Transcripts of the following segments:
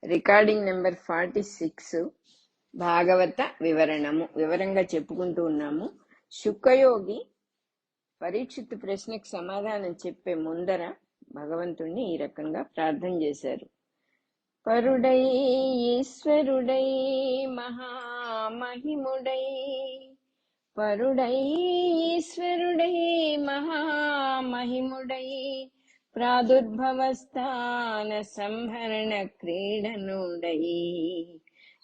Recording number 46 భాగవత వివరంగా చెప్పుకుంటూ ఉన్నాము. శుకయోగి పరీక్షిత్ ప్రశ్నకు సమాధానం చెప్పే ముందర భగవంతుణ్ణి ఈ రకంగా ప్రార్థన చేశారు. పరుడై ఈశ్వరుడై మహామహిముడై, పరుడై ఈశ్వరుడై మహామహిముడై, ప్రాదుర్భవస్థాన సంహరణ క్రీడనుడై,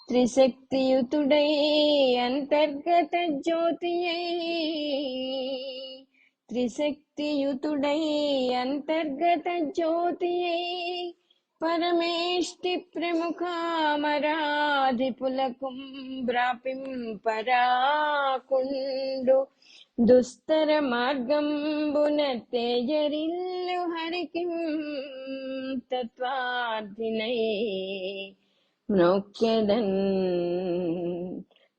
త్రిశక్తియుతుడై అంతర్గత జ్యోతియై, త్రిశక్తియుతుడై అంతర్గత జ్యోతియై, పరమేష్టి ప్రముఖామరాధిపులకుం బ్రాపింపరాకుండు, దుస్తర మార్గంబున తేజరిల్లు హరికిం తత్వార్థినై మ్రోక్కెదన్,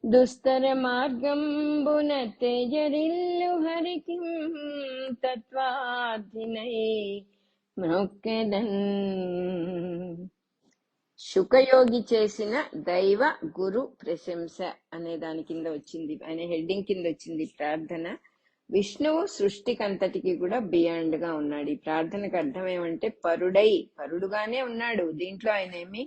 దుస్తర మార్గంబున తేజరిల్లు హరికిం తత్వార్థినై మ్రోక్కెదన్. శుకయోగి చేసిన దైవ గురు ప్రశంస అనే దాని కింద వచ్చింది, అనే హెడ్డింగ్ కింద వచ్చింది ప్రార్థన. విష్ణువు సృష్టికంతటికి కూడా బియాండ్ గా ఉన్నాడు. ఈ ప్రార్థనకు అర్థం ఏమంటే పరుడుగానే ఉన్నాడు. దీంట్లో ఆయన ఏమి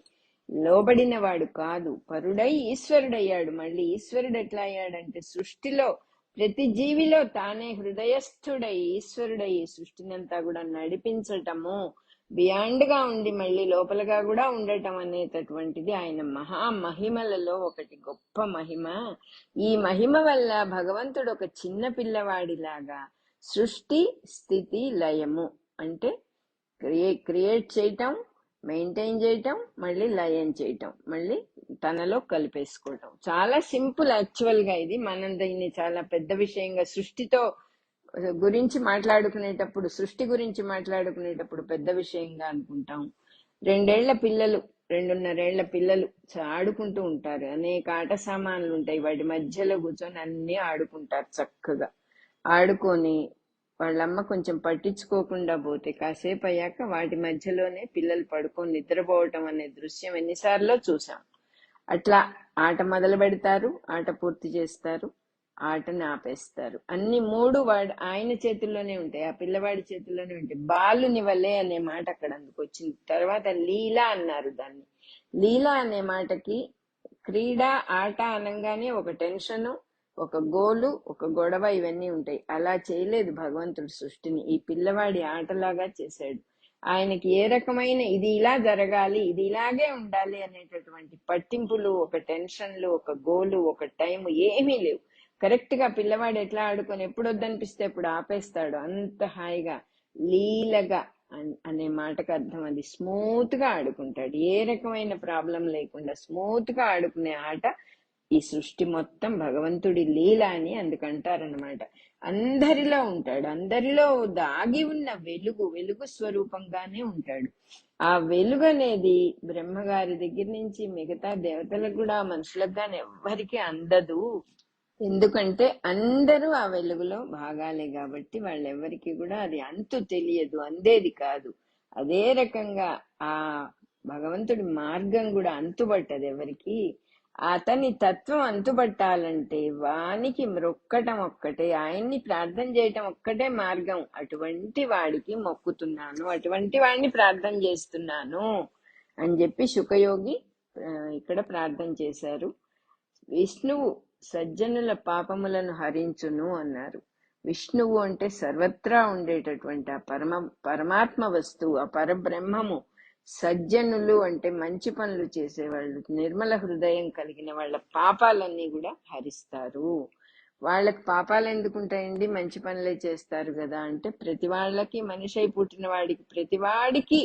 లోబడిన వాడు కాదు. పరుడై ఈశ్వరుడయ్యాడు. మళ్ళీ ఈశ్వరుడు ఎట్లా అయ్యాడంటే సృష్టిలో ప్రతి జీవిలో తానే హృదయస్థుడై ఈశ్వరుడై సృష్టినంతా కూడా నడిపించటము, బియాండ్ గా ఉండి మళ్ళీ లోపలగా కూడా ఉండటం అనేటటువంటిది ఆయన మహామహిమలలో ఒకటి, గొప్ప మహిమ. ఈ మహిమ వల్ల భగవంతుడు ఒక చిన్న పిల్లవాడిలాగా సృష్టి స్థితి లయము అంటే క్రియేట్ చేయటం, మెయింటైన్ చేయటం, మళ్ళీ లయం చేయటం, మళ్ళీ తనలో కలిపేసుకోవటం. చాలా సింపుల్ యాక్చువల్ గా. ఇది మనం దీన్ని చాలా పెద్ద విషయంగా సృష్టి గురించి మాట్లాడుకునేటప్పుడు పెద్ద విషయంగా అనుకుంటాం. 2.5 పిల్లలు ఆడుకుంటూ ఉంటారు. అనేక ఆట సామాన్లు ఉంటాయి, వాటి మధ్యలో కూర్చొని అన్ని ఆడుకుంటారు. చక్కగా ఆడుకొని వాళ్ళమ్మ కొంచెం పట్టించుకోకుండా పోతే కాసేపు అయ్యాక వాటి మధ్యలోనే పిల్లలు పడుకొని నిద్రపోవటం అనే దృశ్యం ఎన్నిసార్లు చూసాం. అట్లా ఆట మొదలు పెడతారు, ఆట పూర్తి చేస్తారు, ఆటని ఆపేస్తారు. అన్ని 3 ఆయన చేతుల్లోనే ఉంటాయి, ఆ పిల్లవాడి చేతుల్లోనే ఉంటాయి. బాలుని వలే అనే మాట అక్కడ అందుకు వచ్చింది. తర్వాత లీలా అన్నారు దాన్ని. లీలా అనే మాటకి క్రీడ, ఆట అనగానే ఒక టెన్షను, ఒక గోలు, ఒక గొడవ ఇవన్నీ ఉంటాయి. అలా చేయలేదు భగవంతుడు సృష్టిని. ఈ పిల్లవాడి ఆటలాగా చేశాడు. ఆయనకి ఏ రకమైన ఇది ఇలా జరగాలి, ఇది ఇలాగే ఉండాలి అనేటటువంటి పట్టింపులు, ఒక టెన్షన్లు, ఒక గోలు, ఒక టైం ఏమీ లేవు. కరెక్ట్ గా పిల్లవాడు ఎట్లా ఆడుకొని ఎప్పుడు వద్దనిపిస్తే ఎప్పుడు ఆపేస్తాడు. అంత హాయిగా లీలగా అనే మాటకు అర్థం అది. స్మూత్ గా ఆడుకుంటాడు, ఏ రకమైన ప్రాబ్లం లేకుండా స్మూత్ గా ఆడుకునే ఆట ఈ సృష్టి మొత్తం భగవంతుడి లీల అని అందుకంటారనమాట. అందరిలో ఉంటాడు, అందరిలో దాగి ఉన్న వెలుగు స్వరూపంగానే ఉంటాడు. ఆ వెలుగు అనేది బ్రహ్మగారి దగ్గర నుంచి మిగతా దేవతలకు కూడా మనుషులకు గాని ఎవ్వరికి అందదు. ఎందుకంటే అందరూ ఆ వెలుగులో భాగాలే కాబట్టి వాళ్ళెవ్వరికి కూడా అది అంతు తెలియదు, అందేది కాదు. అదే రకంగా ఆ భగవంతుడి మార్గం కూడా అంతుబట్టదు ఎవరికి. అతని తత్వం అంతుబట్టాలంటే వానికి మొక్కటం ఒక్కటే, ఆయన్ని ప్రార్థన చేయటం ఒక్కటే మార్గం. అటువంటి వాడికి మొక్కుతున్నాను, అటువంటి వాడిని ప్రార్థన చేస్తున్నాను అని చెప్పి శుకయోగి ఇక్కడ ప్రార్థన చేశారు. విష్ణువు సజ్జనుల పాపములను హరించును అన్నారు. విష్ణువు అంటే సర్వత్రా ఉండేటటువంటి ఆ పరమాత్మ వస్తువు, ఆ పరబ్రహ్మము. సజ్జనులు అంటే మంచి పనులు చేసేవాళ్ళు, నిర్మల హృదయం కలిగిన వాళ్ళ పాపాలన్నీ కూడా హరిస్తారు. వాళ్ళకి పాపాలు ఎందుకుంటాయండి, మంచి పనులే చేస్తారు కదా అంటే, ప్రతి వాళ్ళకి, మనిషి అయి పుట్టిన వాడికి ప్రతివాడికి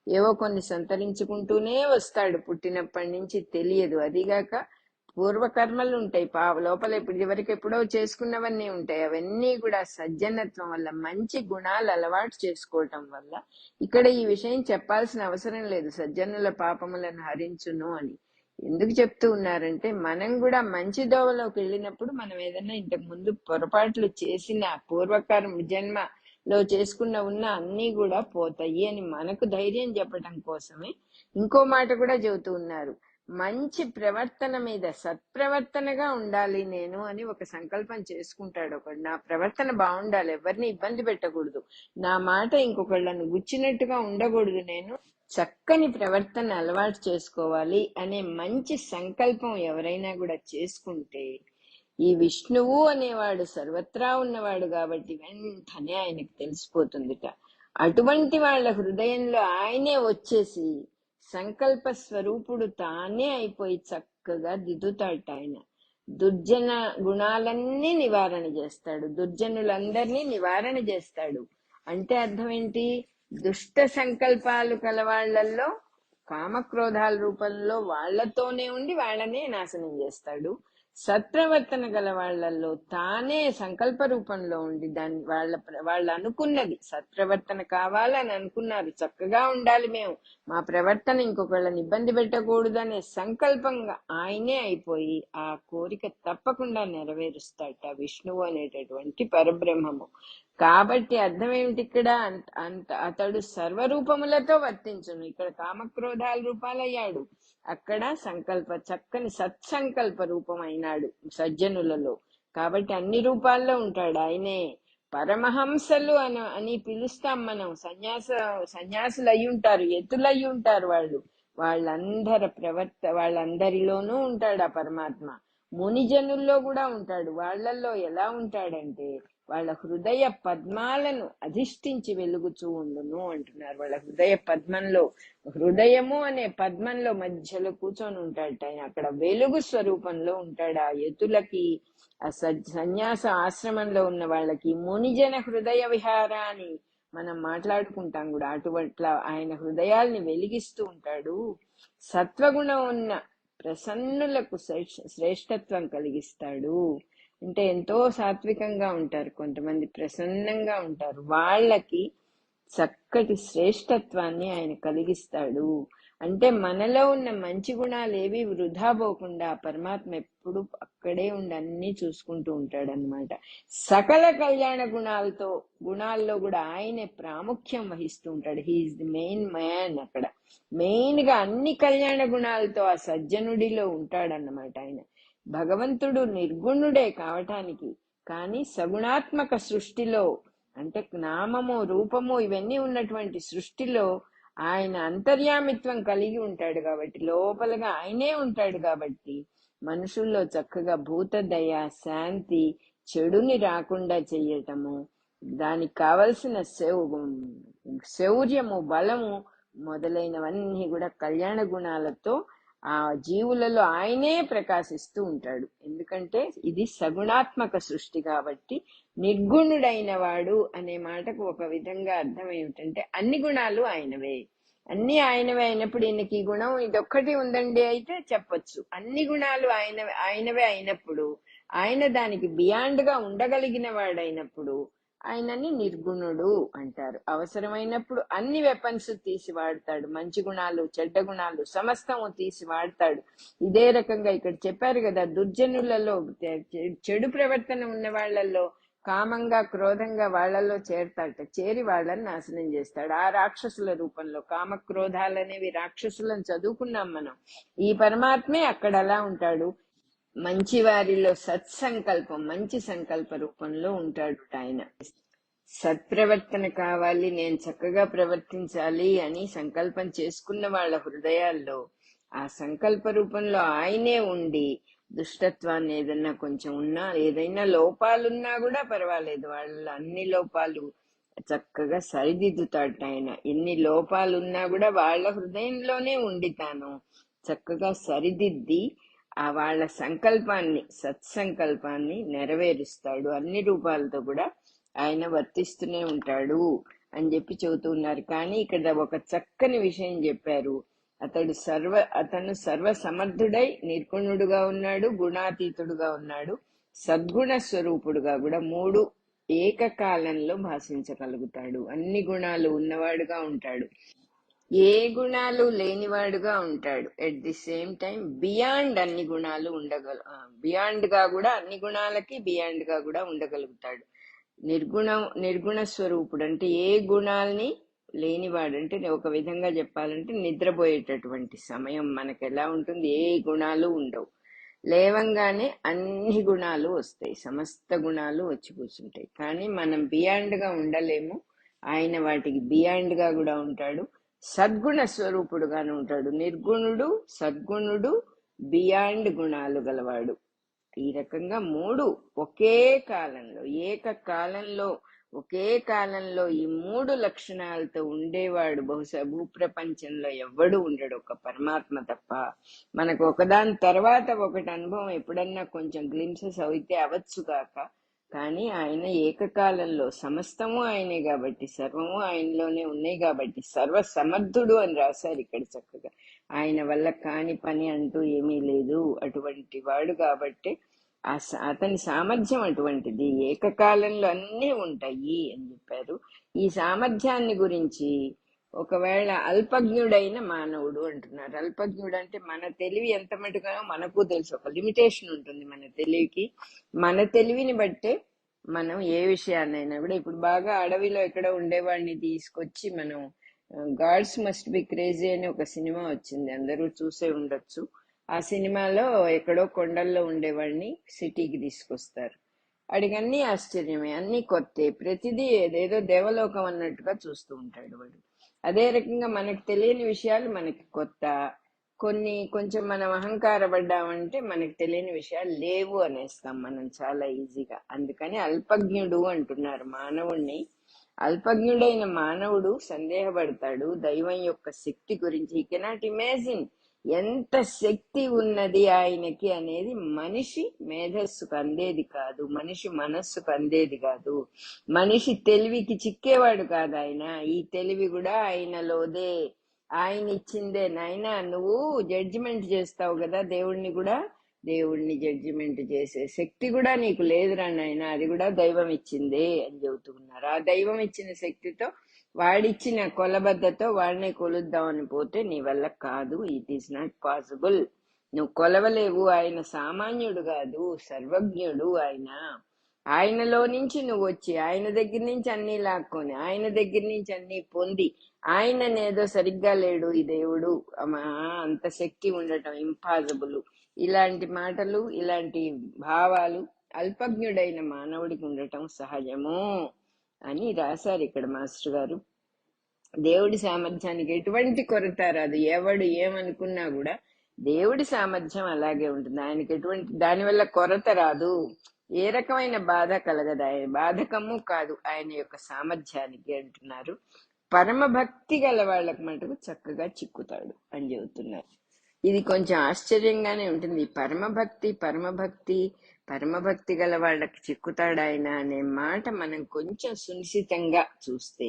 ఏవో కొన్ని సంతరించుకుంటూనే వస్తాడు పుట్టినప్పటి నుంచి, తెలియదు. అదిగాక పూర్వకర్మలు ఉంటాయి, లోపల ఇదివరకు ఎప్పుడో చేసుకున్నవన్నీ ఉంటాయి. అవన్నీ కూడా సజ్జనత్వం వల్ల, మంచి గుణాలు అలవాటు చేసుకోవటం వల్ల. ఇక్కడ ఈ విషయం చెప్పాల్సిన అవసరం లేదు, సజ్జనుల పాపములను హరించును అని. ఎందుకు చెప్తూ ఉన్నారంటే, మనం కూడా మంచి దోవలోకి వెళ్ళినప్పుడు మనం ఏదైనా ఇంతకు ముందు పొరపాట్లు చేసిన పూర్వకర్మ జన్మ లో చేసుకున్న ఉన్న అన్నీ కూడా పోతాయి అని మనకు ధైర్యం చెప్పడం కోసమే ఇంకో మాట కూడా చెబుతూ ఉన్నారు. మంచి ప్రవర్తన మీద సత్ప్రవర్తనగా ఉండాలి నేను అని ఒక సంకల్పం చేసుకుంటాడు ఒకడు. నా ప్రవర్తన బాగుండాలి, ఎవరిని ఇబ్బంది పెట్టకూడదు, నా మాట ఇంకొకళ్ళను గుచ్చినట్టుగా ఉండకూడదు, నేను చక్కని ప్రవర్తన అలవాటు చేసుకోవాలి అనే మంచి సంకల్పం ఎవరైనా కూడా చేసుకుంటే ఈ విష్ణువు అనేవాడు సర్వత్రా ఉన్నవాడు కాబట్టి వెంటనే ఆయనకు తెలిసిపోతుందిట. అటువంటి వాళ్ళ హృదయంలో ఆయనే వచ్చేసి సంకల్ప స్వరూపుడు తానే అయిపోయి చక్కగా దిద్దుతాడట ఆయన. దుర్జన గుణాలన్నీ నివారణ చేస్తాడు, దుర్జనులందరినీ నివారణ చేస్తాడు. అంటే అర్థం ఏంటి? దుష్ట సంకల్పాలు కలవాళ్లలో కామక్రోధాల రూపంలో వాళ్లతోనే ఉండి వాళ్ళనే నాశనం చేస్తాడు. సత్ప్రవర్తన గల వాళ్లలో తానే సంకల్ప రూపంలో ఉండి దాన్ని వాళ్ళు అనుకున్నది సత్ప్రవర్తన కావాలని అనుకున్నారు, చక్కగా ఉండాలి మేము, మా ప్రవర్తన ఇంకొకళ్ళని ఇబ్బంది పెట్టకూడదు అనే సంకల్పంగా ఆయనే అయిపోయి ఆ కోరిక తప్పకుండా నెరవేరుస్తాడట విష్ణువు అనేటటువంటి పరబ్రహ్మము. కాబట్టి అర్థం ఏమిటి ఇక్కడ? అంత అతడు సర్వరూపములతో వర్తించును. ఇక్కడ కామక్రోధాల రూపాలయ్యాడు, అక్కడ సంకల్ప చక్కని సత్సంకల్ప రూపం అయినాడు సజ్జనులలో. కాబట్టి అన్ని రూపాల్లో ఉంటాడు ఆయనే. పరమహంసలు అని పిలుస్తాం మనం. సన్యాసులు అయి ఉంటారు, ఎత్తులయ్యి ఉంటారు వాళ్ళు. వాళ్ళందరిలోనూ ఉంటాడు ఆ పరమాత్మ. మునిజనుల్లో కూడా ఉంటాడు. వాళ్ళల్లో ఎలా ఉంటాడంటే వాళ్ళ హృదయ పద్మాలను అధిష్ఠించి వెలుగుచూ ఉండును అంటున్నారు. వాళ్ళ హృదయ పద్మంలో, హృదయము అనే పద్మంలో మధ్యలో కూర్చొని ఉంటాడట ఆయన. అక్కడ వెలుగు స్వరూపంలో ఉంటాడు. ఆ యతులకి, ఆ సన్యాస ఆశ్రమంలో ఉన్న వాళ్ళకి మునిజన హృదయ విహార అని మనం మాట్లాడుకుంటాం కూడా. అటువంటి ఆయన హృదయాల్ని వెలిగిస్తూ ఉంటాడు. సత్వగుణం ఉన్న ప్రసన్నులకు శ్రేష్టత్వం కలిగిస్తాడు. అంటే ఎంతో సాత్వికంగా ఉంటారు కొంతమంది, ప్రసన్నంగా ఉంటారు, వాళ్ళకి చక్కటి శ్రేష్టత్వాన్ని ఆయన కలిగిస్తాడు. అంటే మనలో ఉన్న మంచి గుణాలు ఏవి వృధా పోకుండా పరమాత్మ ఎప్పుడు అక్కడే ఉండి అన్ని చూసుకుంటూ ఉంటాడనమాట. సకల కళ్యాణ గుణాల్లో కూడా ఆయనే ప్రాముఖ్యం వహిస్తూ ఉంటాడు. He is the main man. అక్కడ మెయిన్ గా అన్ని కళ్యాణ గుణాలతో ఆ సజ్జనుడిలో ఉంటాడన్నమాట ఆయన. భగవంతుడు నిర్గుణుడే కావటానికి, కానీ సగుణాత్మక సృష్టిలో, అంటే నామము రూపము ఇవన్నీ ఉన్నటువంటి సృష్టిలో ఆయన అంతర్యామిత్వం కలిగి ఉంటాడు కాబట్టి, లోపలగా ఆయనే ఉంటాడు కాబట్టి మనుషుల్లో చక్కగా భూతదయ, శాంతి, చెడుని రాకుండా చెయ్యటము, దానికి కావలసిన శౌర్యము, బలము మొదలైనవన్నీ కూడా కళ్యాణ గుణాలతో ఆ జీవులలో ఆయనే ప్రకాశిస్తూ ఉంటాడు. ఎందుకంటే ఇది సగుణాత్మక సృష్టి కాబట్టి. నిర్గుణుడైన వాడు అనే మాటకు ఒక విధంగా అర్థం ఏమిటంటే అన్ని గుణాలు ఆయనవే. అన్ని ఆయనవే అయినప్పుడు ఈయనకి ఈ గుణం ఇదొక్కటి ఉందండి అయితే చెప్పొచ్చు. అన్ని గుణాలు ఆయనవే అయినప్పుడు, ఆయన దానికి బియాండ్ గా ఉండగలిగిన వాడైనప్పుడు ఆయనని నిర్గుణుడు అంటారు. అవసరమైనప్పుడు అన్ని వెపన్స్ తీసి వాడతాడు, మంచి గుణాలు చెడ్డ గుణాలు సమస్తము తీసి వాడతాడు. ఇదే రకంగా ఇక్కడ చెప్పారు కదా, దుర్జనులలో చెడు ప్రవర్తన ఉన్న వాళ్ళల్లో కామంగా క్రోధంగా వాళ్ళల్లో చేరతాడట, చేరి వాళ్ళని నాశనం చేస్తాడు ఆ రాక్షసుల రూపంలో. కామక్రోధాలనేవి రాక్షసులను చదువుకున్నాం మనం. ఈ పరమాత్మే అక్కడ అలా ఉంటాడు. మంచి వారిలో సత్సంకల్పం, మంచి సంకల్ప రూపంలో ఉంటాడు ఆయన. సత్ప్రవర్తన కావాలి, నేను చక్కగా ప్రవర్తించాలి అని సంకల్పం చేసుకున్న వాళ్ళ హృదయాల్లో ఆ సంకల్ప రూపంలో ఆయనే ఉండి దుష్టత్వాన్ని ఏదన్నా కొంచెం ఉన్నా, ఏదైనా లోపాలున్నా కూడా పర్వాలేదు, వాళ్ళ అన్ని లోపాలు చక్కగా సరిదిద్దుతాడు ఆయన. ఎన్ని లోపాలున్నా కూడా వాళ్ళ హృదయంలోనే ఉండి తాను చక్కగా సరిదిద్ది ఆ వాళ్ళ సంకల్పాన్ని, సత్సంకల్పాన్ని నెరవేరుస్తాడు. అన్ని రూపాలతో కూడా ఆయన వర్తిస్తూనే ఉంటాడు అని చెప్పి చెబుతున్నారు. కానీ ఇక్కడ ఒక చక్కని విషయం చెప్పారు. అతను సర్వ సమర్థుడై నిర్గుణుడుగా ఉన్నాడు, గుణాతీతుడుగా ఉన్నాడు, సద్గుణ స్వరూపుడుగా కూడా మూడు ఏకకాలంలో భాషించగలుగుతాడు. అన్ని గుణాలు ఉన్నవాడుగా ఉంటాడు, ఏ గుణాలు లేనివాడుగా ఉంటాడు. At the same time beyond అన్ని గుణాలు బియాండ్ గా కూడా, అన్ని గుణాలకి బియాండ్ గా కూడా ఉండగలుగుతాడు. నిర్గుణ స్వరూపుడు అంటే ఏ గుణాల్ని లేనివాడు. అంటే ఒక విధంగా చెప్పాలంటే నిద్రపోయేటటువంటి సమయం మనకు ఎలా ఉంటుంది, ఏ గుణాలు ఉండవు. లేవంగానే అన్ని గుణాలు వస్తాయి, సమస్త గుణాలు వచ్చి కూర్చుంటాయి. కానీ మనం బియాండ్ గా ఉండలేము, ఆయన వాటికి బియాండ్ గా కూడా ఉంటాడు. సద్గుణ స్వరూపుడుగాను ఉంటాడు. నిర్గుణుడు, సద్గుణుడు, బియాండ్ గుణాలు గలవాడు. ఈ రకంగా మూడు ఒకే కాలంలో, ఏకకాలంలో, ఒకే కాలంలో ఈ మూడు లక్షణాలతో ఉండేవాడు బహుశా భూప్రపంచంలో ఎవ్వడు ఉండడు, ఒక పరమాత్మ తప్ప. మనకు ఒకదాని తర్వాత ఒకటి అనుభవం ఎప్పుడన్నా కొంచెం గ్లిమ్సెస్ అయితే అవ్వచ్చుగాక, కానీ ఆయన ఏకకాలంలో సమస్తము ఆయనే కాబట్టి, సర్వము ఆయనలోనే ఉన్నాయి కాబట్టి సర్వ సమర్థుడు అని రాశారు ఇక్కడ చక్కగా. ఆయన వల్ల కాని పని అంటూ ఏమీ లేదు, అటువంటి వాడు కాబట్టి అతని సామర్థ్యం అటువంటిది. ఏకకాలంలో అన్నీ ఉంటాయి అని చెప్పారు. ఈ సామర్థ్యాన్ని గురించి ఒకవేళ అల్పజ్ఞుడైన మానవుడు అంటున్నారు. అల్పజ్ఞుడు అంటే మన తెలివి ఎంత మటుగానో మనకు తెలుసు, ఒక లిమిటేషన్ ఉంటుంది మన తెలివికి. మన తెలివిని బట్టే మనం ఏ విషయాన్నైనా కూడా, ఇప్పుడు బాగా అడవిలో ఎక్కడ ఉండేవాడిని తీసుకొచ్చి మనం గాడ్స్ మస్ట్ బి క్రేజీ అని ఒక సినిమా వచ్చింది, అందరూ చూసే ఉండొచ్చు. ఆ సినిమాలో ఎక్కడో కొండల్లో ఉండేవాడిని సిటీకి తీసుకొస్తారు. వాడికి అన్ని ఆశ్చర్యమే, అన్ని కొత్తే, ప్రతిదీ ఏదేదో దేవలోకం అన్నట్టుగా చూస్తూ ఉంటాడు వాడు. అదే రకంగా మనకు తెలియని విషయాలు మనకి కొత్త. కొన్ని కొంచెం మనం అహంకారపడ్డామంటే మనకు తెలియని విషయాలు లేవు అనేస్తాం మనం చాలా ఈజీగా. అందుకని అల్పజ్ఞుడు అంటున్నారు మానవుణ్ణి. అల్పజ్ఞుడైన మానవుడు సందేహపడతాడు దైవం యొక్క శక్తి గురించి. ఈ కెనాట్ ఇమాజిన్ ఎంత శక్తి ఉన్నది ఆయనకి అనేది మనిషి మేధస్సుకు అందేది కాదు, మనిషి మనస్సుకు అందేది కాదు, మనిషి తెలివికి చిక్కేవాడు కాదు ఆయన. ఈ తెలివి కూడా ఆయనలోదే, ఆయన ఇచ్చిందే. నాయనా నువ్వు జడ్జిమెంట్ చేస్తావు కదా దేవుణ్ణి కూడా, దేవుణ్ణి జడ్జిమెంట్ చేసే శక్తి కూడా నీకు లేదురా నాయన, అది కూడా దైవం ఇచ్చిందే అని చెబుతున్నారు. ఆ దైవం ఇచ్చిన శక్తితో, వాడిచ్చిన కొలబద్దతో వాడినే కొలుద్దామని పోతే నీ వల్ల కాదు. It is not possible. నువ్వు కొలవలేవు. ఆయన సామాన్యుడు కాదు, సర్వజ్ఞుడు ఆయన. ఆయనలో నుంచి నువ్వు వచ్చి ఆయన దగ్గర నుంచి అన్ని లాక్కొని, ఆయన దగ్గర నుంచి అన్ని పొంది, ఆయననేదో సరిగ్గా లేడు ఈ దేవుడు, అంత శక్తి ఉండటం ఇంపాసిబుల్. ఇలాంటి మాటలు, ఇలాంటి భావాలు అల్పజ్ఞుడైన మానవుడికి ఉండటం సహజము అని రాశారు ఇక్కడ మాస్టర్ గారు. దేవుడి సామర్థ్యానికి ఎటువంటి కొరత రాదు. ఎవడు ఏమనుకున్నా కూడా దేవుడి సామర్థ్యం అలాగే ఉంటుంది. ఆయనకి ఎటువంటి దానివల్ల కొరత రాదు. ఏ రకమైన బాధ కలగదు, ఆయన బాధకము కాదు ఆయన యొక్క సామర్థ్యానికి అంటున్నారు. పరమ భక్తి గల వాళ్ళకి మటుకు చక్కగా చిక్కుతాడు అని చెబుతున్నారు. ఇది కొంచెం ఆశ్చర్యంగానే ఉంటుంది. పరమభక్తి గల వాళ్ళకి చిక్కుతాడు ఆయన అనే మాట మనం కొంచెం సునిశ్చితంగా చూస్తే,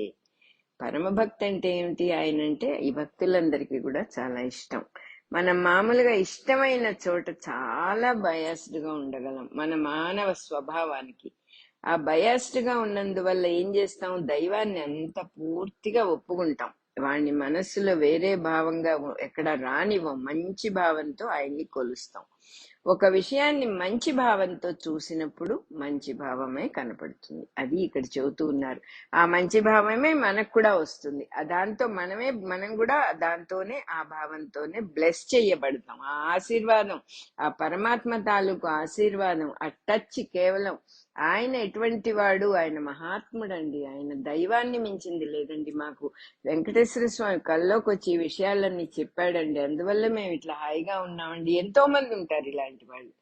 పరమభక్తి అంటే ఏమిటి? ఆయన అంటే ఈ భక్తులందరికీ కూడా చాలా ఇష్టం. మనం మామూలుగా ఇష్టమైన చోట చాలా బయాస్డ్ గా ఉండగలం మన మానవ స్వభావానికి. ఆ బయాస్డ్ గా ఉన్నందువల్ల ఏం చేస్తాం, దైవాన్ని అంత పూర్తిగా ఒప్పుకుంటాం, వాడిని మనస్సులో వేరే భావంగా ఎక్కడ రానివ్వం, మంచి భావంతో ఆయన్ని కొలుస్తాం. ఒక విషయాన్ని మంచి భావంతో చూసినప్పుడు మంచి భావమే కనపడుతుంది. అది ఇక్కడ చెబుతూ ఉన్నారు. ఆ మంచి భావమే మనకు కూడా వస్తుంది. మనం కూడా దాంతోనే, ఆ భావంతోనే బ్లెస్ చేయబడతాం. ఆ ఆశీర్వాదం, ఆ పరమాత్మ తాలూకు ఆశీర్వాదం, ఆ టచ్ కేవలం ఆయన ఎటువంటి వాడు, ఆయన మహాత్ముడండి, ఆయన దైవాన్ని మించింది లేదండి. మాకు వెంకటేశ్వర స్వామి కల్లోకి వచ్చి ఈ విషయాలన్నీ చెప్పాడండి, అందువల్ల మేము ఇట్లా హాయిగా ఉన్నామండి. ఎంతో మంది ఉంటారు ఇలాంటి వాళ్ళు.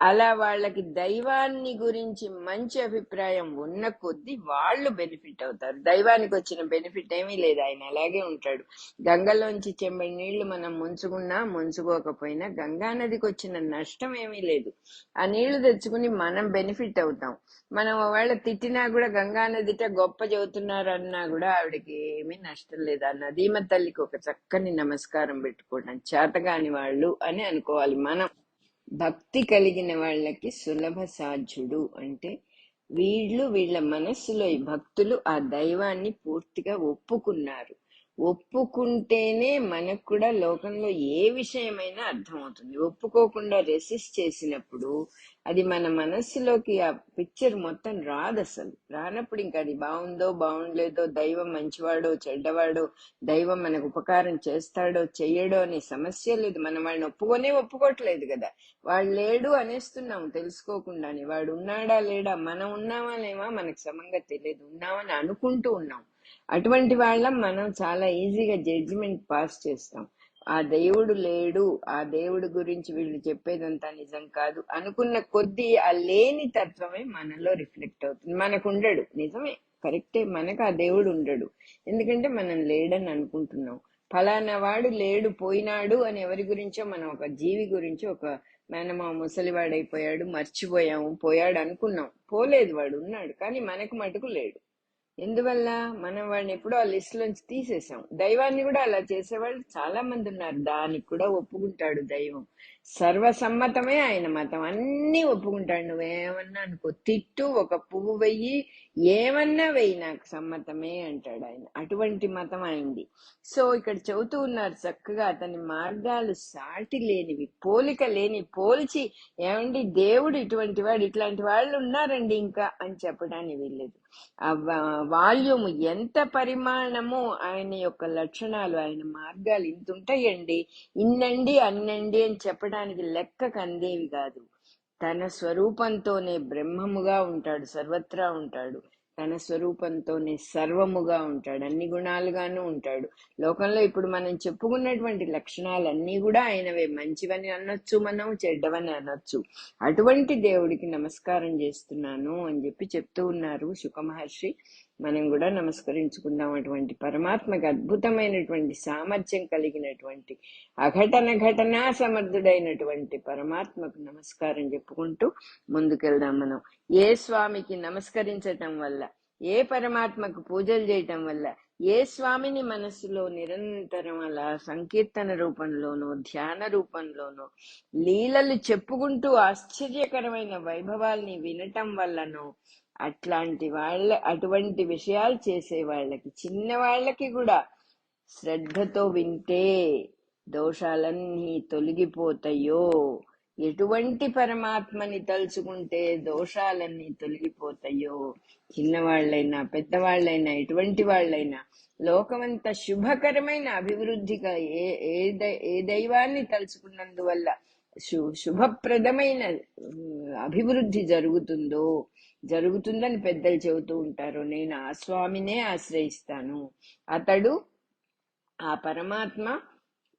అలా వాళ్ళకి దైవాన్ని గురించి మంచి అభిప్రాయం ఉన్న కొద్దీ వాళ్ళు బెనిఫిట్ అవుతారు. దైవానికి వచ్చిన బెనిఫిట్ ఏమీ లేదు, ఆయన అలాగే ఉంటాడు. గంగలోంచి చెంబడి నీళ్లు మనం ముంచుకున్నా ముంచుకోకపోయినా గంగా నదికి వచ్చిన నష్టం ఏమీ లేదు. ఆ నీళ్లు తెచ్చుకుని మనం బెనిఫిట్ అవుతాం. మనం ఒకవేళ తిట్టినా కూడా గంగా నదిట గొప్ప చెబుతున్నారు అన్నా కూడా ఆవిడకి ఏమీ నష్టం లేదు. ఆ నదీమ తల్లికి ఒక చక్కని నమస్కారం పెట్టుకోవడం చేతగాని వాళ్ళు అని అనుకోవాలి మనం. భక్తి కలిగిన వాళ్ళకి సులభ సాధ్యుడు అంటే వీళ్ళ మనస్సులో ఈ భక్తులు ఆ దైవాన్ని పూర్తిగా ఒప్పుకున్నారు. ఒప్పుకుంటేనే మనకు కూడా లోకంలో ఏ విషయమైనా అర్థమవుతుంది. ఒప్పుకోకుండా రెసిస్ట్ చేసినప్పుడు అది మన మనస్సులోకి ఆ పిక్చర్ మొత్తం రాదు. అసలు రానప్పుడు ఇంకా అది బాగుందో బాగుండలేదో, దైవం మంచివాడో చెడ్డవాడో, దైవం మనకు ఉపకారం చేస్తాడో చెయ్యడో అనే సమస్య లేదు. మనం వాడిని ఒప్పుకోవట్లేదు కదా. వాడు లేడు అనేస్తున్నాం తెలుసుకోకుండానే. వాడు ఉన్నాడా లేడా, మనం ఉన్నామా లేమా మనకు సమంగా తెలియదు, ఉన్నామని అనుకుంటూ ఉన్నాం. అటువంటి వాళ్ళం మనం చాలా ఈజీగా జడ్జిమెంట్ పాస్ చేస్తాం. ఆ దేవుడు లేడు, ఆ దేవుడు గురించి వీళ్ళు చెప్పేదంతా నిజం కాదు అనుకున్న కొద్దీ ఆ లేని తత్వమే మనలో రిఫ్లెక్ట్ అవుతుంది. మనకు ఉండడు, నిజమే, కరెక్టే, మనకు ఆ దేవుడు ఉండడు. ఎందుకంటే మనం లేడని అనుకుంటున్నాం. ఫలానా వాడు లేడు, పోయినాడు అని ఎవరి గురించో, మనం ఒక జీవి గురించి, ఒక మేనమా ముసలివాడైపోయాడు మర్చిపోయాము, పోయాడు అనుకున్నాం. పోలేదు, వాడు ఉన్నాడు, కానీ మనకు మటుకు లేడు. ఎందువల్ల? మనం వాడిని ఎప్పుడో ఆ లిస్ట్ లోంచి తీసేసాం. దైవాన్ని కూడా అలా చేసేవాళ్ళు చాలా మంది ఉన్నారు. దానికి కూడా ఒప్పుకుంటాడు దైవం. సర్వసమ్మతమే ఆయన మతం, అన్ని ఒప్పుకుంటాడు. నువ్వేమన్నా అనుకో, తిట్టు, ఒక పువ్వు వెయ్యి, ఏమన్నా వెయ్యి, నాకు సమ్మతమే అంటాడు ఆయన. అటువంటి మతం అయింది. సో ఇక్కడ చెబుతూ ఉన్నారు చక్కగా, అతని మార్గాలు సాటి లేనివి, పోలిక లేని, పోల్చి ఏమండి దేవుడు ఇటువంటి వాడు, ఇట్లాంటి వాళ్ళు ఉన్నారండి ఇంకా అని చెప్పడానికి వీల్లేదు. ఆ వాల్యూమ్ ఎంత, పరిమాణము, ఆయన యొక్క లక్షణాలు, ఆయన మార్గాలు ఇంత ఉంటాయండి. ఇన్నండి అన్నండి అని చెప్పడానికి లెక్కకు అందేవి కాదు. తన స్వరూపంతోనే బ్రహ్మముగా ఉంటాడు, సర్వత్రా ఉంటాడు. తన స్వరూపంతోనే సర్వముగా ఉంటాడు, అన్ని గుణాలుగాను ఉంటాడు. లోకంలో ఇప్పుడు మనం చెప్పుకున్నటువంటి లక్షణాలన్నీ కూడా ఆయనవే. మంచివని అనొచ్చు, మనం చెడ్డవని అనొచ్చు. అటువంటి దేవుడికి నమస్కారం చేస్తున్నాను అని చెప్పి చెప్తూ ఉన్నారు శుక మహర్షి. మనం కూడా నమస్కరించుకుందాం. అటువంటి పరమాత్మకి అద్భుతమైనటువంటి సామర్థ్యం కలిగినటువంటి, అఘటన ఘటనా సమర్థుడైనటువంటి పరమాత్మకు నమస్కారం చెప్పుకుంటూ ముందుకెళ్దాం. మనం ఏ స్వామికి నమస్కరించటం వల్ల, ఏ పరమాత్మకు పూజలు చేయటం వల్ల, ఏ స్వామిని మనస్సులో నిరంతరం అలా సంకీర్తన రూపంలోనో ధ్యాన రూపంలోనో లీలలు చెప్పుకుంటూ ఆశ్చర్యకరమైన వైభవాల్ని వినటం వల్లనో, అటువంటి విషయాలు చేసే వాళ్ళకి, చిన్న వాళ్ళకి కూడా శ్రద్ధతో వింటే దోషాలన్నీ తొలగిపోతాయో, ఎటువంటి పరమాత్మని తలుచుకుంటే దోషాలన్నీ తొలగిపోతాయో, చిన్నవాళ్ళైనా పెద్దవాళ్ళైనా ఎటువంటి వాళ్ళైనా లోకమంతా శుభకరమైన అభివృద్ధిగా ఏ దైవాన్ని తలుచుకున్నందువల్ల శుభప్రదమైన అభివృద్ధి జరుగుతుందని పెద్దలు చెబుతూ ఉంటారు. నేను ఆ స్వామినే ఆశ్రయిస్తాను. అతడు, ఆ పరమాత్మ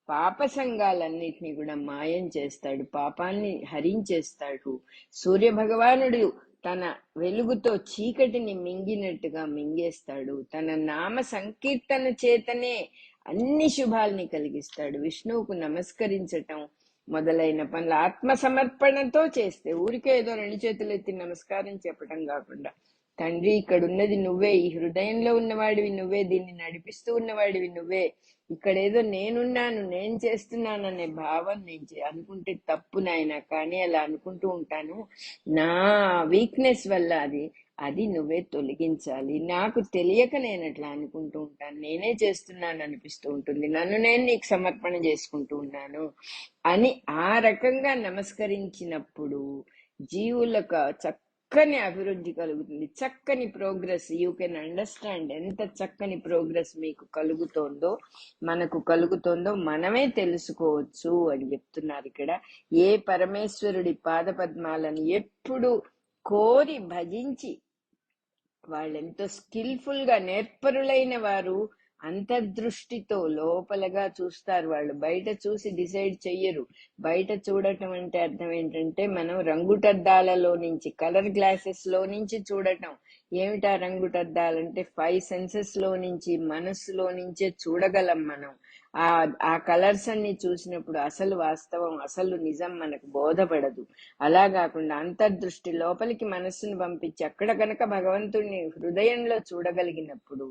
పాప సంఘాలన్నిటినీ కూడా మాయం చేస్తాడు, పాపాన్ని హరించేస్తాడు. సూర్య భగవానుడు తన వెలుగుతో చీకటిని మింగినట్టుగా మింగేస్తాడు. తన నామ సంకీర్తన చేతనే అన్ని శుభాల్ని కలిగిస్తాడు. విష్ణువుకు నమస్కరించటం మొదలైన పనులు ఆత్మ సమర్పణతో చేస్తే, ఊరికే ఏదో రెండు చేతులు ఎత్తి నమస్కారం చెప్పటం కాకుండా, తండ్రి ఇక్కడున్నది నువ్వే, ఈ హృదయంలో ఉన్నవాడివి నువ్వే, దీన్ని నడిపిస్తూ ఉన్నవాడివి నువ్వే, ఇక్కడేదో నేనున్నాను, నేను చేస్తున్నాను అనే భావం నేను అనుకుంటే తప్పు నాయన, కానీ అలా అనుకుంటూ ఉంటాను. నా వీక్నెస్ వల్ల అది నువ్వే తొలగించాలి. నాకు తెలియక నేను అట్లా అనుకుంటూ ఉంటాను, నేనే చేస్తున్నాను అనిపిస్తూ ఉంటుంది, నన్ను నేను నీకు సమర్పణ చేసుకుంటూ ఉన్నాను అని ఆ రకంగా నమస్కరించినప్పుడు జీవులకు చక్కని అభివృద్ధి కలుగుతుంది, చక్కని ప్రోగ్రెస్. యూ కెన్ అండర్స్టాండ్ ఎంత చక్కని ప్రోగ్రెస్ మీకు కలుగుతోందో, మనకు కలుగుతోందో మనమే తెలుసుకోవచ్చు అని చెప్తున్నారు ఇక్కడ. ఏ పరమేశ్వరుడి పాద పద్మాలను ఎప్పుడు కోరి భజించి, వాళ్ళెంతో స్కిల్ఫుల్ గా నేర్పరులైన వారు అంతర్దృష్టితో లోపలగా చూస్తారు. వాళ్ళు బయట చూసి డిసైడ్ చెయ్యరు. బయట చూడటం అంటే అర్థం ఏంటంటే, మనం రంగుటద్దాలలో నుంచి, కలర్ గ్లాసెస్ లో నుంచి చూడటం. ఏమిటా రంగుటద్దాలంటే 5 సెన్సెస్ లో నుంచి, మనస్సులో నుంచే చూడగలం మనం. ఆ కలర్స్ అన్ని చూసినప్పుడు అసలు వాస్తవం, అసలు నిజం మనకు బోధపడదు. అలా కాకుండా అంతర్దృష్టి లోపలికి మనస్సును పంపించి అక్కడ కనుక భగవంతుడిని హృదయంలో చూడగలిగినప్పుడు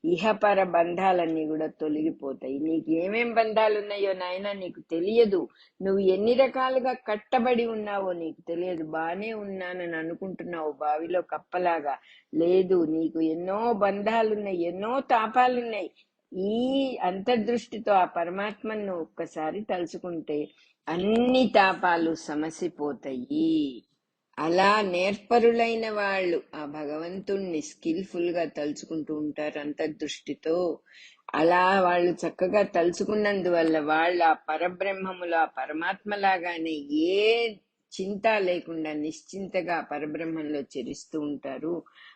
ఇహపర బంధాలన్నీ కూడా తొలగిపోతాయి. నీకు ఏమేం బంధాలు ఉన్నాయో నాయన నీకు తెలియదు, నువ్వు ఎన్ని రకాలుగా కట్టబడి ఉన్నావో నీకు తెలియదు. బానే ఉన్నానని అనుకుంటున్నావు బావిలో కప్పలాగా. లేదు, నీకు ఎన్నో బంధాలున్నాయి, ఎన్నో తాపాలున్నాయి. ఈ అంతర్దృష్టితో ఆ పరమాత్మను ఒక్కసారి తలుచుకుంటే అన్ని తాపాలు సమసిపోతాయి. అలా నేర్పరులైన వాళ్ళు ఆ భగవంతుణ్ణి స్కిల్ఫుల్ గా తలుచుకుంటూ ఉంటారు అంతర్దృష్టితో. అలా వాళ్ళు చక్కగా తలుచుకున్నందువల్ల వాళ్ళు ఆ పరబ్రహ్మములు ఆ పరమాత్మ లాగానే ఏ చింత లేకుండా నిశ్చింతగా పరబ్రహ్మంలో చెరిస్తూ ఉంటారు.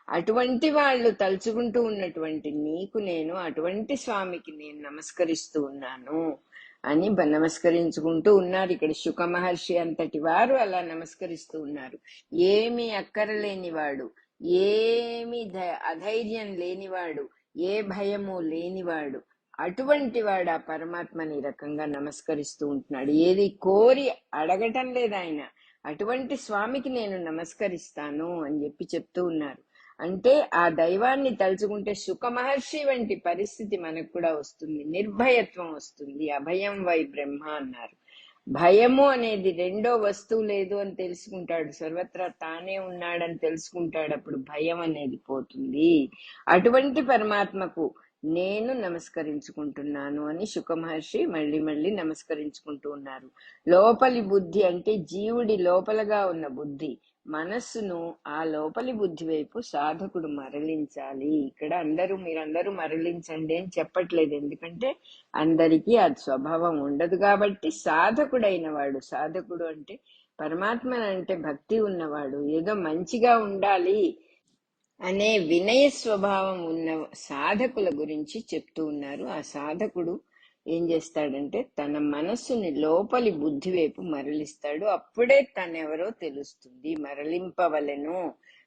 అటువంటి వాళ్ళు తలుచుకుంటూ ఉన్నటువంటి నీకు నేను, అటువంటి స్వామికి నేను నమస్కరిస్తూ ఉన్నాను అని నమస్కరించుకుంటూ ఉన్నారు. ఇక్కడ శుక మహర్షి అంతటి వారు అలా నమస్కరిస్తూ ఉన్నారు. ఏమి అక్కరలేనివాడు, ఏమి అధైర్యం లేనివాడు, ఏ భయము లేనివాడు, అటువంటి వాడు ఆ పరమాత్మని ఈ రకంగా నమస్కరిస్తూ ఉంటున్నాడు. ఏది కోరి అడగటం లేదు ఆయన. అటువంటి స్వామికి నేను నమస్కరిస్తాను అని చెప్పి చెప్తూ ఉన్నారు. అంటే ఆ దైవాన్ని తలుచుకుంటే శుక మహర్షి వంటి పరిస్థితి మనకు కూడా వస్తుంది. నిర్భయత్వం వస్తుంది. అభయం వై బ్రహ్మ అన్నారు. భయము అనేది రెండో వస్తువు లేదు అని తెలుసుకుంటాడు. సర్వత్రా తానే ఉన్నాడని తెలుసుకుంటాడు. అప్పుడు భయం అనేది పోతుంది. అటువంటి పరమాత్మకు నేను నమస్కరించుకుంటున్నాను అని శుక మహర్షి మళ్ళీ మళ్ళీ నమస్కరించుకుంటూ ఉన్నారు. లోపలి బుద్ధి అంటే జీవుడి లోపలగా ఉన్న బుద్ధి, మనస్సును ఆ లోపలి బుద్ధి వైపు సాధకుడు మరలించాలి. ఇక్కడ మీరందరూ మరలించండి అని చెప్పట్లేదు. ఎందుకంటే అందరికీ అది స్వభావం ఉండదు కాబట్టి సాధకుడైన వాడు, సాధకుడు అంటే పరమాత్మ అంటే భక్తి ఉన్నవాడు, ఏదో మంచిగా ఉండాలి అనే వినయ స్వభావం ఉన్న సాధకుల గురించి చెప్తూ ఉన్నారు. ఆ సాధకుడు ఏం చేస్తాడంటే తన మనస్సుని లోపలి బుద్ధి వైపు మరలిస్తాడు. అప్పుడే తనెవరో తెలుస్తుంది. మరలింపవలెను,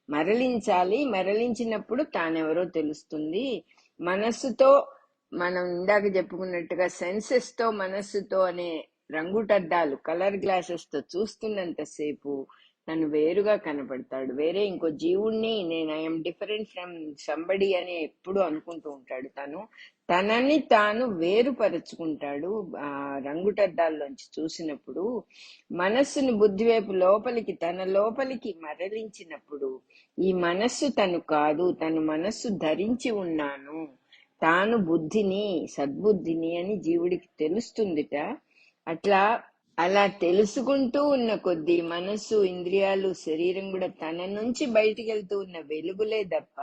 మరలించాలి. మరలించినప్పుడు తానెవరో తెలుస్తుంది. మనస్సుతో మనం ఇందాక చెప్పుకున్నట్టుగా సెన్సెస్ తో మనస్సుతో అనే రంగుటద్దాలు కలర్ గ్లాసెస్ తో చూస్తున్నంతసేపు తను వేరుగా కనపడతాడు. వేరే ఇంకో జీవుణ్ణి నేను ఐఎమ్ డిఫరెంట్ ఫ్రమ్ సంబడి అని ఎప్పుడు అనుకుంటూ ఉంటాడు. తనని తాను వేరుపరుచుకుంటాడు ఆ రంగుటద్దాల్లోంచి చూసినప్పుడు. మనస్సుని బుద్ధి వైపు లోపలికి తన లోపలికి మరలించినప్పుడు ఈ మనస్సు తను కాదు, తను మనస్సు ధరించి ఉన్నాను, తాను బుద్ధిని సద్బుద్ధిని అని జీవుడికి తెలుస్తుందిట. అలా తెలుసుకుంటూ ఉన్న కొద్దీ మనస్సు, ఇంద్రియాలు, శరీరం కూడా తన నుంచి బయటికి వెళ్తూ ఉన్న వెలుగులే తప్ప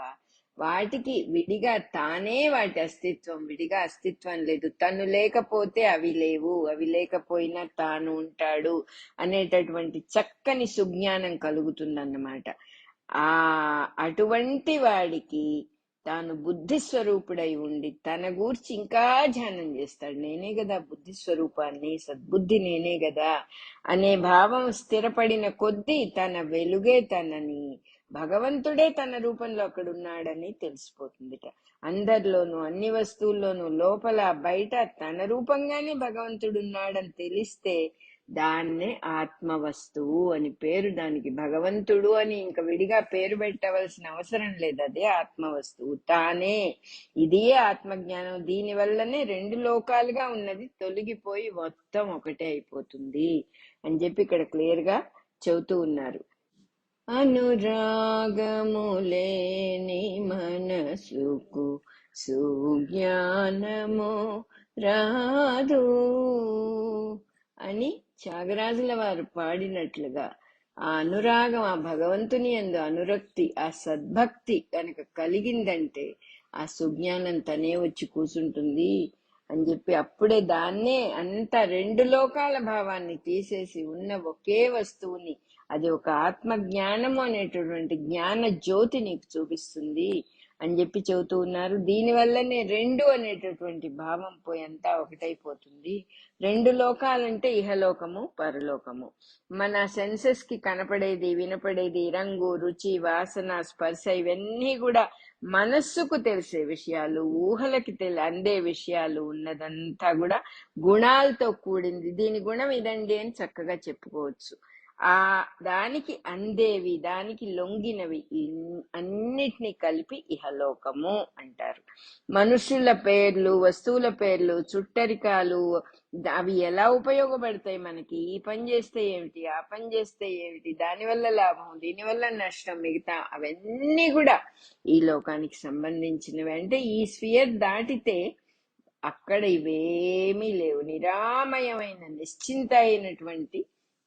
వాటికి విడిగా తానే వాటి అస్తిత్వం, విడిగా అస్తిత్వం లేదు. తను లేకపోతే అవి లేవు, అవి లేకపోయినా తాను ఉంటాడు అనేటటువంటి చక్కని సుజ్ఞానం కలుగుతుందన్నమాట. అటువంటి వాడికి తాను బుద్ధి స్వరూపుడై ఉండి తన గూర్చి ఇంకా ధ్యానం చేస్తాడు. నేనే కదా బుద్ధి స్వరూపాన్ని, సద్బుద్ధి నేనే కదా అనే భావం స్థిరపడిన కొద్దీ తన వెలుగే తనని, భగవంతుడే తన రూపంలో అక్కడున్నాడని తెలిసిపోతుందిట. అందరిలోనూ అన్ని వస్తువుల్లోనూ లోపల బయట తన రూపంగానే భగవంతుడు ఉన్నాడని తెలిస్తే దాన్నే ఆత్మ వస్తువు అని పేరు. దానికి భగవంతుడు అని ఇంకా విడిగా పేరు పెట్టవలసిన అవసరం లేదు. అదే ఆత్మ వస్తువు తానే. ఇదే ఆత్మజ్ఞానం. దీని వల్లనే రెండు లోకాలుగా ఉన్నది తొలగిపోయి మొత్తం ఒకటే అయిపోతుంది అని చెప్పి ఇక్కడ క్లియర్ గా చెబుతూ ఉన్నారు. అనురాగములేని మనసుకు సుజ్ఞానము రాదు అని త్యాగరాజుల వారు పాడినట్లుగా ఆ అనురాగం, ఆ భగవంతుని యందు అనురక్తి, ఆ సద్భక్తి కనుక కలిగిందంటే ఆ సుజ్ఞానం తనే వచ్చి కూర్చుంటుంది అని చెప్పి అప్పుడే దాన్నే అంత రెండు లోకాల భావాన్ని తీసేసి ఉన్న ఒకే వస్తువుని, అది ఒక ఆత్మ జ్ఞానము అనేటటువంటి జ్ఞాన జ్యోతి నీకు చూపిస్తుంది అని చెప్పి చెబుతూ ఉన్నారు. దీనివల్లనే రెండు అనేటటువంటి భావం పోయి అంతా ఒకటైపోతుంది. రెండు లోకాలంటే ఇహలోకము, పరలోకము. మన సెన్సెస్ కి కనపడేది, వినపడేది, రంగు, రుచి, వాసన, స్పర్శ ఇవన్నీ కూడా మనస్సుకు తెలిసే విషయాలు, ఊహలకి అందే విషయాలు. ఉన్నదంతా కూడా గుణాలతో కూడింది. దీని గుణం ఇదండి అని చక్కగా చెప్పుకోవచ్చు. దానికి అందేవి, దానికి లొంగినవి అన్నిటినీ కలిపి ఇహలోకము అంటారు. మనుషుల పేర్లు, వస్తువుల పేర్లు, చుట్టరికాలు అవి ఎలా ఉపయోగపడతాయి మనకి? ఈ పని చేస్తే ఏమిటి, ఆ పని చేస్తే ఏమిటి, దానివల్ల లాభం, దీనివల్ల నష్టం, మిగతా అవన్నీ కూడా ఈ లోకానికి సంబంధించినవి. అంటే ఈ స్ఫియర్ దాటితే అక్కడ ఇవేమీ లేవు. నిరామయమైన నిశ్చింత అయినటువంటి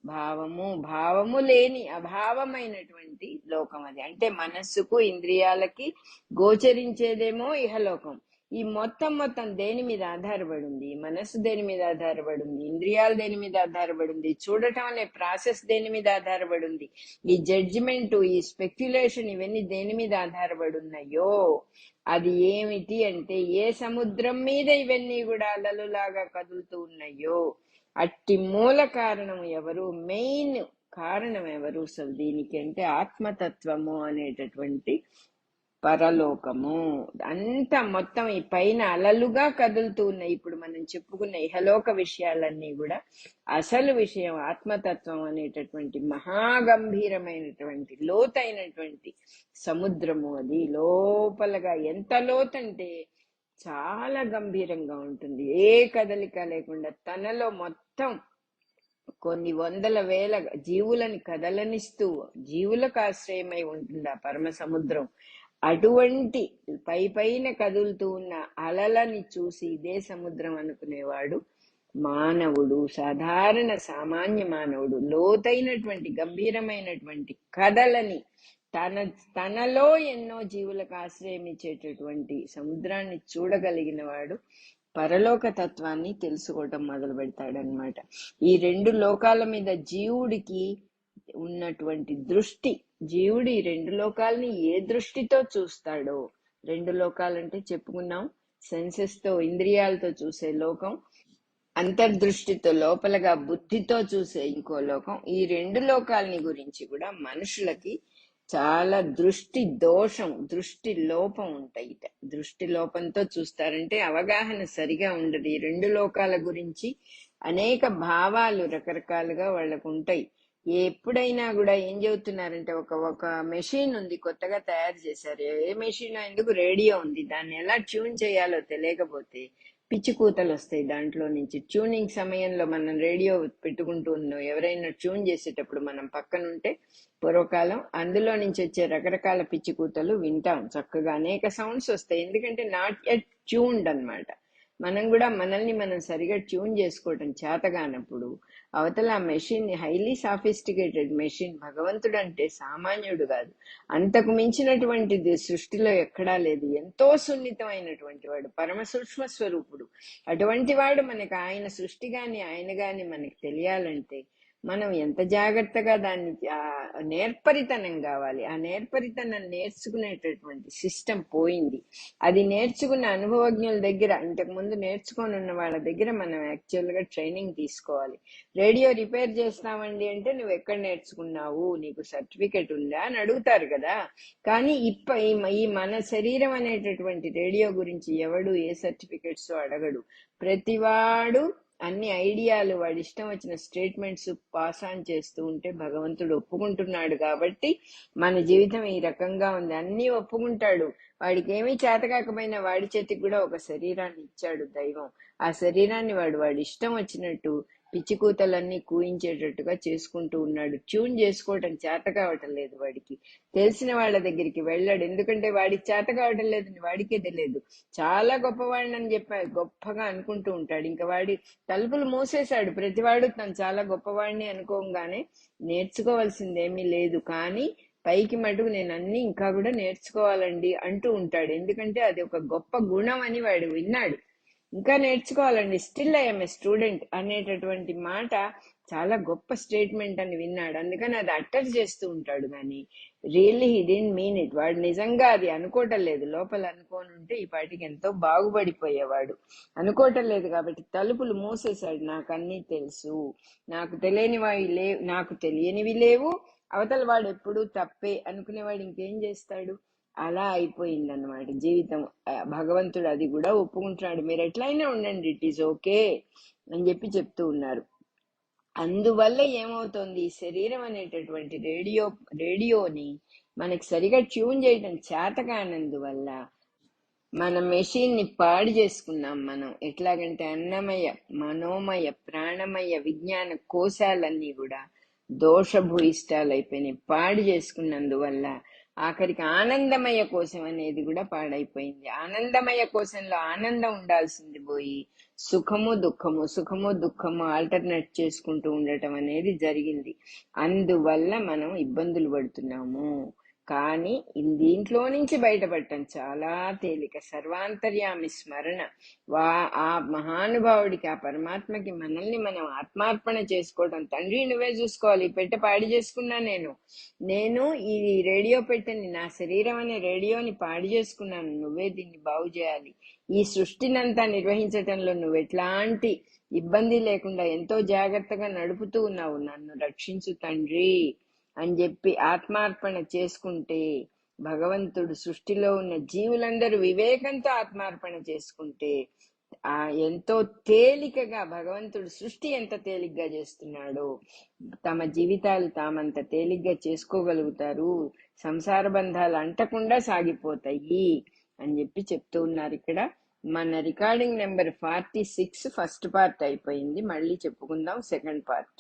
భావము లేని అభావమైనటువంటి లోకం అది. అంటే మనస్సుకు ఇంద్రియాలకి గోచరించేదేమో ఇహలోకం. ఈ మొత్తం దేని మీద ఆధారపడి ఉంది? మనస్సు దేని మీద ఆధారపడి ఉంది? ఇంద్రియాలు దేని మీద ఆధారపడి ఉంది? చూడటం అనే ప్రాసెస్ దేని మీద ఆధారపడి ఉంది? ఈ జడ్జిమెంట్, ఈ స్పెక్యులేషన్, ఇవన్నీ దేని మీద ఆధారపడి ఉన్నాయో అది ఏమిటి అంటే, ఏ సముద్రం మీద ఇవన్నీ కూడా అలలులాగా కదులుతూ ఉన్నాయో అట్టి మూల కారణం ఎవరు? మెయిన్ కారణం ఎవరు అసలు దీనికి అంటే ఆత్మతత్వము అనేటటువంటి పరలోకము. అంతా మొత్తం ఈ పైన అలలుగా కదులుతూ ఉన్నాయి. ఇప్పుడు మనం చెప్పుకున్న ఇహలోక విషయాలన్నీ కూడా అసలు విషయం ఆత్మతత్వం అనేటటువంటి మహాగంభీరమైనటువంటి లోతైనటువంటి సముద్రము. అది లోపలగా ఎంత లోతంటే చాలా గంభీరంగా ఉంటుంది. ఏ కదలిక లేకుండా తనలో మొత్తం కొన్ని వందల వేల జీవులని కదలనిస్తూ జీవులకు ఆశ్రయమై ఉంటుంది ఆ పరమ సముద్రం. అటువంటి పైన కదులుతూ ఉన్న అలలని చూసి ఇదే సముద్రం అనుకునేవాడు మానవుడు, సాధారణ సామాన్య మానవుడు. లోతైనటువంటి గంభీరమైనటువంటి కథలని తనలో ఎన్నో జీవులకు ఆశ్రయం ఇచ్చేటటువంటి సముద్రాన్ని చూడగలిగిన వాడు పరలోక తత్వాన్ని తెలుసుకోవటం మొదలు పెడతాడనమాట. ఈ రెండు లోకాల మీద జీవుడికి ఉన్నటువంటి దృష్టి, జీవుడు ఈ రెండు లోకాలని ఏ దృష్టితో చూస్తాడో, రెండు లోకాలంటే చెప్పుకున్నాం, సెన్సెస్ తో ఇంద్రియాలతో చూసే లోకం, అంతర్దృష్టితో లోపలగా బుద్ధితో చూసే ఇంకో లోకం. ఈ రెండు లోకాలని గురించి కూడా మనుషులకి చాలా దృష్టి దోషం, దృష్టి లోపం ఉంటాయి. దృష్టి లోపంతో చూస్తారంటే అవగాహన సరిగా ఉండదు. ఈ రెండు లోకాల గురించి అనేక భావాలు రకరకాలుగా వాళ్ళకు ఉంటాయి. ఎప్పుడైనా కూడా ఏం చెబుతున్నారంటే, ఒక మెషిన్ ఉంది, కొత్తగా తయారు చేశారు. ఏ మెషిన్? ఎందుకు? రేడియో ఉంది. దాన్ని ఎలా ట్యూన్ చేయాలో తెలియకపోతే పిచ్చి కూతలు వస్తాయి దాంట్లో నుంచి. ట్యూనింగ్ సమయంలో మనం రేడియో పెట్టుకుంటూ ఉన్నాం, ఎవరైనా ట్యూన్ చేసేటప్పుడు మనం పక్కనుంటే పూర్వకాలం అందులో నుంచి వచ్చే రకరకాల పిచ్చి కూతలు వింటాం చక్కగా. అనేక సౌండ్స్ వస్తాయి, ఎందుకంటే నాట్ ఎట్ ట్యూన్డ్ అనమాట. మనం కూడా మనల్ని మనం సరిగా ట్యూన్ చేసుకోవటం చేతగానప్పుడు అవతల ఆ మెషిన్, హైలీ సాఫిస్టికేటెడ్ మెషిన్, భగవంతుడు అంటే సామాన్యుడు కాదు, అంతకు మించినటువంటిది సృష్టిలో ఎక్కడా లేదు. ఎంతో సున్నితమైనటువంటి వాడు, పరమ సూక్ష్మ స్వరూపుడు. అటువంటి వాడు మనకి ఆయన సృష్టి గాని ఆయన గాని మనకి తెలియాలంటే మనం ఎంత జాగ్రత్తగా దాన్ని నేర్పరితనం కావాలి. ఆ నేర్పరితనం నేర్చుకునేటటువంటి సిస్టమ్ పోయింది. అది నేర్చుకున్న అనుభవజ్ఞుల దగ్గర, ఇంతకు ముందు నేర్చుకొని ఉన్న వాళ్ళ దగ్గర మనం యాక్చువల్ గా ట్రైనింగ్ తీసుకోవాలి. రేడియో రిపేర్ చేస్తామండి అంటే నువ్వు ఎక్కడ నేర్చుకున్నావు, నీకు సర్టిఫికెట్ ఉందా అని అడుగుతారు కదా. కానీ ఈ మన శరీరం అనేటటువంటి రేడియో గురించి ఎవడు ఏ సర్టిఫికెట్స్ అడగడు. ప్రతివాడు అన్ని ఐడియాలు, వాడి ఇష్టం వచ్చిన స్టేట్మెంట్స్ పాస్ ఆన్ చేస్తూ ఉంటే భగవంతుడు ఒప్పుకుంటున్నాడు. కాబట్టి మన జీవితం ఈ రకంగా ఉంది. అన్ని ఒప్పుకుంటాడు. వాడికి ఏమీ చేత కాకపోయినా వాడి చేతికి కూడా ఒక శరీరాన్ని ఇచ్చాడు దైవం. ఆ శరీరాన్ని వాడి ఇష్టం వచ్చినట్టు పిచ్చి కూతలన్నీ కూయించేటట్టుగా చేసుకుంటూ ఉన్నాడు. ట్యూన్ చేసుకోవటం చేత కావటం లేదు వాడికి. తెలిసిన వాళ్ళ దగ్గరికి వెళ్ళాడు, ఎందుకంటే వాడికి చేత కావటం లేదని వాడికే తెలియదు. చాలా గొప్పవాడిని అని చెప్పి గొప్పగా అనుకుంటూ ఉంటాడు. ఇంకా వాడి తలుపులు మూసేశాడు. ప్రతివాడు తను చాలా గొప్పవాడిని అనుకోగానే నేర్చుకోవాల్సిందేమీ లేదు, కానీ పైకి మటుకు నేను అన్ని ఇంకా కూడా నేర్చుకోవాలండి అంటూ ఉంటాడు. ఎందుకంటే అది ఒక గొప్ప గుణం అని వాడు విన్నాడు. ఇంకా నేర్చుకోవాలండి, స్టిల్ ఐఎమ్ ఏ స్టూడెంట్ అనేటటువంటి మాట చాలా గొప్ప స్టేట్మెంట్ అని విన్నాడు. అందుకని అది అట్టర్ చేస్తూ ఉంటాడు. కానీ really he didn't mean it. వాడు నిజంగా అది అనుకోవటం లేదు. లోపల అనుకోని ఉంటే ఈ పాటికి ఎంతో బాగుపడిపోయేవాడు. అనుకోవటం లేదు కాబట్టి తలుపులు మూసేశాడు. నాకు అన్నీ తెలుసు, నాకు నాకు తెలియనివి లేవు, అవతల వాడు ఎప్పుడూ తప్పే అనుకునేవాడు ఇంకేం చేస్తాడు? అలా అయిపోయిందన్నమాట జీవితం. భగవంతుడు అది కూడా ఒప్పుకుంటున్నాడు. మీరు ఎట్లయినా ఉండండి, ఇట్ ఈస్ ఓకే అని చెప్తూ ఉన్నారు. అందువల్ల ఏమవుతుంది, ఈ శరీరం అనేటటువంటి రేడియోని మనకి సరిగా ట్యూన్ చేయడం చేత కానందువల్ల మన మెషిన్ ని పాడు చేసుకున్నాం మనం. ఎట్లాగంటే అన్నమయ, మనోమయ, ప్రాణమయ, విజ్ఞాన కోశాలన్నీ కూడా దోషభూయిష్టాలు అయిపోయినాయి. పాడు చేసుకున్నందువల్ల ఆఖరికి ఆనందమయ కోశం అనేది కూడా పాడైపోయింది. ఆనందమయ కోశంలో ఆనందం ఉండాల్సింది పోయి సుఖము దుఃఖము సుఖము దుఃఖము ఆల్టర్నేట్ చేసుకుంటూ ఉండటం అనేది జరిగింది. అందువల్ల మనం ఇబ్బందులు పడుతున్నాము. కానీ దీంట్లో నుంచి బయటపడటం చాలా తేలిక. సర్వాంతర్యామి స్మరణ, వా ఆ మహానుభావుడికి, ఆ పరమాత్మకి మనల్ని మనం ఆత్మార్పణ చేసుకోవడం. తండ్రి నువ్వే చూసుకోవాలి, ఈ పెట్టె పాడి చేసుకున్నా నేను ఈ రేడియో పెట్టెని, నా శరీరం అనే రేడియోని పాడు చేసుకున్నాను, నువ్వే దీన్ని బాగు చేయాలి. ఈ సృష్టినంతా నిర్వహించటంలో నువ్వు ఎట్లాంటి ఇబ్బంది లేకుండా ఎంతో జాగ్రత్తగా నడుపుతూ ఉన్నావు, నన్ను రక్షించు తండ్రి అని చెప్పి ఆత్మార్పణ చేసుకుంటే, భగవంతుడు సృష్టిలో ఉన్న జీవులందరూ వివేకంతో ఆత్మార్పణ చేసుకుంటే ఎంతో తేలికగా, భగవంతుడు సృష్టి ఎంత తేలిగ్గా చేస్తున్నాడో తమ జీవితాలు తామంత తేలిగ్గా చేసుకోగలుగుతారు, సంసార బంధాలు అంటకుండా సాగిపోతాయి అని చెప్పి చెప్తూ ఉన్నారు ఇక్కడ. మన రికార్డింగ్ నెంబర్ 46 ఫస్ట్ పార్ట్ అయిపోయింది. మళ్ళీ చెప్పుకుందాం సెకండ్ పార్ట్.